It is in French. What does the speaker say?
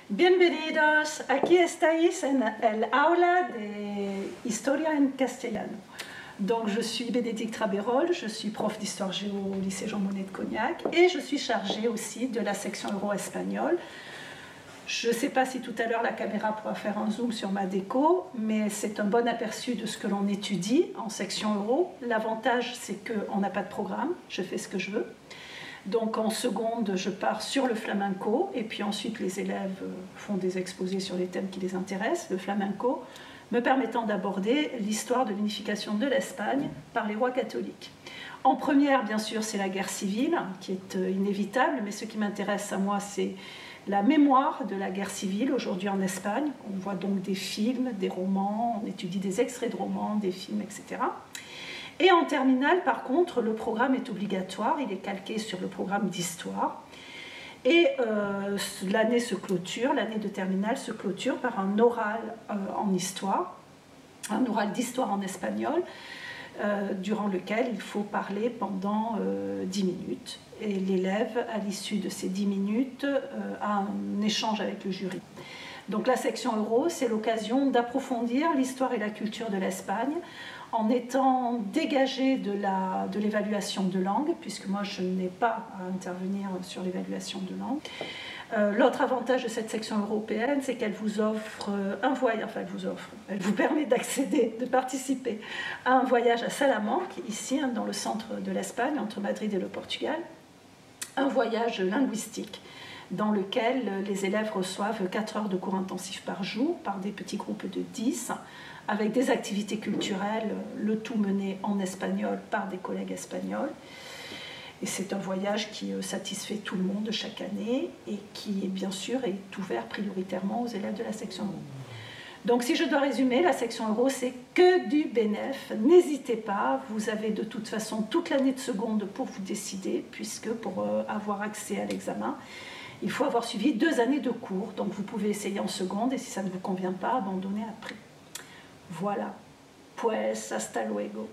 Bienvenidos, aquí estáis en el aula de Historia en Castellano. Donc je suis Bénédicte Rabérol, je suis prof d'histoire géo au lycée Jean Monnet de Cognac et je suis chargée aussi de la section euro-espagnole. Je ne sais pas si tout à l'heure la caméra pourra faire un zoom sur ma déco, mais c'est un bon aperçu de ce que l'on étudie en section euro. L'avantage, c'est qu'on n'a pas de programme, je fais ce que je veux. Donc en seconde, je pars sur le flamenco, et puis ensuite les élèves font des exposés sur les thèmes qui les intéressent. Le flamenco me permettant d'aborder l'histoire de l'unification de l'Espagne par les rois catholiques. En première, bien sûr, c'est la guerre civile, qui est inévitable, mais ce qui m'intéresse à moi, c'est la mémoire de la guerre civile aujourd'hui en Espagne. On voit donc des films, des romans, on étudie des extraits de romans, des films, etc. Et en terminale, par contre, le programme est obligatoire, il est calqué sur le programme d'histoire. Et l'année se clôture, l'année de terminale se clôture par un oral en histoire, un oral d'histoire en espagnol, durant lequel il faut parler pendant 10 minutes. Et l'élève, à l'issue de ces 10 minutes, a un échange avec le jury. Donc la section euro, c'est l'occasion d'approfondir l'histoire et la culture de l'Espagne en étant dégagé de l'évaluation de langue, puisque moi je n'ai pas à intervenir sur l'évaluation de langue. L'autre avantage de cette section européenne, c'est qu'elle vous offre un voyage, enfin elle vous permet d'accéder, de participer à un voyage à Salamanque, ici dans le centre de l'Espagne, entre Madrid et le Portugal, un voyage linguistique dans lequel les élèves reçoivent 4 heures de cours intensifs par jour, par des petits groupes de 10, avec des activités culturelles, le tout mené en espagnol par des collègues espagnols. Et c'est un voyage qui satisfait tout le monde chaque année et qui, bien sûr, est ouvert prioritairement aux élèves de la section euro. Donc si je dois résumer, la section euro, c'est que du bénéf. N'hésitez pas, vous avez de toute façon toute l'année de seconde pour vous décider, puisque pour avoir accès à l'examen, il faut avoir suivi 2 années de cours. Donc vous pouvez essayer en seconde et si ça ne vous convient pas, abandonner après. Voilà. Pues hasta luego.